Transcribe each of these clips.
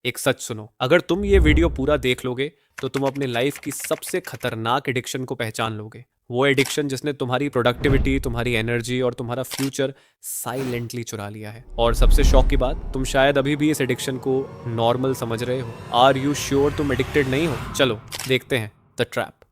एक सच सुनो, अगर तुम ये वीडियो पूरा देख लोगे तो तुम अपनी लाइफ की सबसे खतरनाक एडिक्शन को पहचान लोगे। वो एडिक्शन जिसने तुम्हारी प्रोडक्टिविटी, तुम्हारी एनर्जी और तुम्हारा फ्यूचर साइलेंटली चुरा लिया है। और सबसे शॉक की बात, तुम शायद अभी भी इस एडिक्शन को नॉर्मल समझ रहे हो। आर यू श्योर तुम एडिक्टेड नहीं हो? चलो देखते हैं द ट्रैप।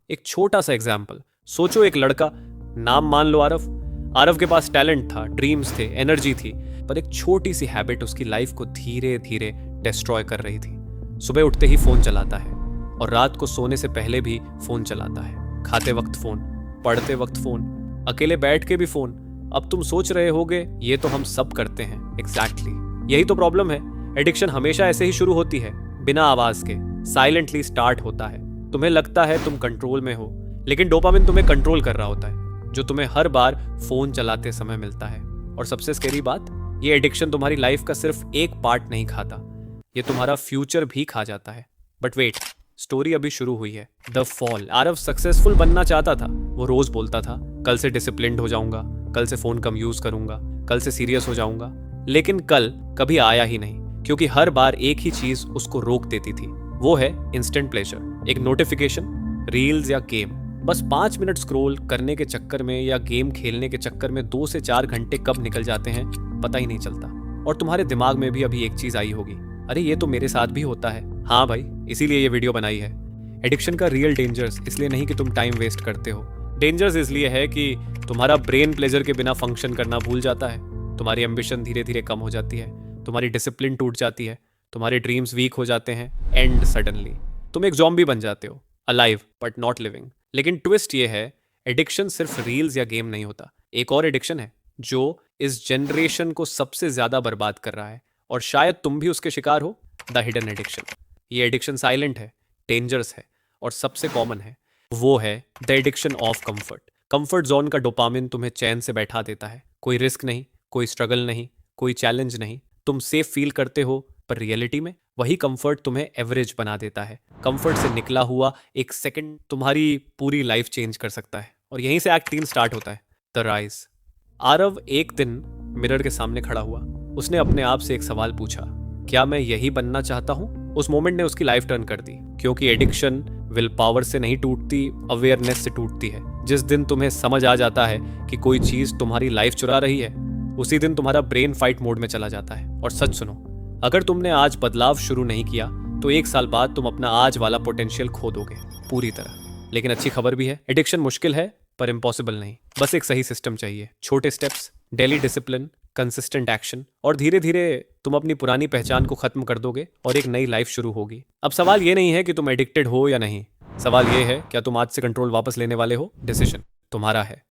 एक छोटा सा एग्जाम्पल सोचो, एक लड़का, नाम मान लो आरव। आरव के पास टैलेंट था, ड्रीम्स थे, एनर्जी थी, पर एक छोटी सी हैबिट उसकी लाइफ को धीरे धीरे डिस्ट्रॉय कर रही थी। सुबह उठते ही फोन चलाता है और रात को सोने से पहले भी फोन चलाता है। खाते वक्त फोन, पढ़ते वक्त फोन, अकेले बैठ के भी फोन। अब तुम सोच रहे होगे ये तो हम सब करते हैं। एग्जैक्टली यही तो प्रॉब्लम है। एडिक्शन हमेशा ऐसे ही शुरू होती है, बिना आवाज के, साइलेंटली स्टार्ट होता है। तुम्हें लगता है तुम कंट्रोल में हो, लेकिन डोपामिन तुम्हें कंट्रोल कर रहा होता है, जो तुम्हें हर बार फोन चलाते समय मिलता है। और सबसे स्कैरी बात, ये एडिक्शन तुम्हारी लाइफ का सिर्फ एक पार्ट नहीं खाता, ये तुम्हारा फ्यूचर भी खा जाता है। बट वेट, स्टोरी अभी शुरू हुई है। The fall. आरव सक्सेसफुल बनना चाहता था। वो रोज बोलता था, कल से डिसिप्लिन्ड हो जाऊंगा, कल से फोन कम यूज करूंगा, कल से सीरियस हो जाऊंगा। लेकिन कल कभी आया ही नहीं, क्योंकि हर बार एक ही चीज उसको रोक देती थी। वो है इंस्टेंट प्लेजर। एक नोटिफिकेशन, रील्स या गेम। बस 5 मिनट स्क्रॉल करने के चक्कर में या गेम खेलने के चक्कर में 2 से 4 घंटे कब निकल जाते हैं पता ही नहीं चलता। और तुम्हारे दिमाग में भी अभी एक चीज आई होगी, अरे ये तो मेरे साथ भी होता है। हाँ भाई, इसीलिए ये वीडियो बनाई है। एडिक्शन का रियल डेंजर्स इसलिए नहीं कि तुम टाइम वेस्ट करते हो, डेंजर्स इसलिए है कि तुम्हारा ब्रेन प्लेजर के बिना फंक्शन करना भूल जाता है। तुम्हारी एम्बिशन धीरे धीरे कम हो जाती है, तुम्हारी डिसिप्लिन टूट जाती है, तुम्हारे ड्रीम्स वीक हो जाते हैं, एंड सडनली तुम एक ज़ॉम्बी बन जाते हो, अलाइव बट नॉट लिविंग। लेकिन ट्विस्ट ये है, एडिक्शन सिर्फ रील्स या गेम नहीं होता। एक और एडिक्शन है जो इस जनरेशन को सबसे ज्यादा बर्बाद कर रहा है, और शायद तुम भी उसके शिकार हो, द हिडन एडिक्शन। ये एडिक्शन साइलेंट है, डेंजरस है और सबसे कॉमन है। वो है the addiction of comfort. Comfort zone का डोपामिन तुम्हें चैन से बैठा देता है। कोई रिस्क नहीं, कोई स्ट्रगल नहीं, कोई चैलेंज नहीं, तुम सेफ फील करते हो, पर रियलिटी में वही कंफर्ट तुम्हें एवरेज बना देता है। कंफर्ट से निकला हुआ एक सेकंड तुम्हारी पूरी लाइफ चेंज कर सकता है। और यहीं से एक्ट 3 स्टार्ट होता है, द राइज। आरव एक दिन मिरर के सामने खड़ा हुआ। उसने अपने आप से एक सवाल पूछा, क्या मैं यही बनना चाहता हूं? उस मोमेंट ने उसकी लाइफ टर्न कर दी, क्योंकि एडिक्शन विल पावर से नहीं टूटती, अवेयरनेस से टूटती है। जिस दिन तुम्हें समझ आ जाता है कि कोई चीज तुम्हारी लाइफ चुरा रही है, उसी दिन तुम्हारा ब्रेन फाइट मोड में चला जाता है। और सच सुनो, अगर तुमने आज बदलाव शुरू नहीं किया तो 1 साल बाद तुम अपना आज वाला पोटेंशियल खो दोगे पूरी तरह। लेकिन अच्छी खबर भी है, एडिक्शन मुश्किल है पर इम्पॉसिबल नहीं। बस एक सही सिस्टम चाहिए, छोटे steps, daily discipline, consistent action, और धीरे धीरे तुम अपनी पुरानी पहचान को खत्म कर दोगे और एक नई लाइफ शुरू होगी। अब सवाल ये नहीं है कि तुम एडिक्टेड हो या नहीं, सवाल ये है क्या तुम आज से कंट्रोल वापस लेने वाले हो। डिसीजन तुम्हारा है।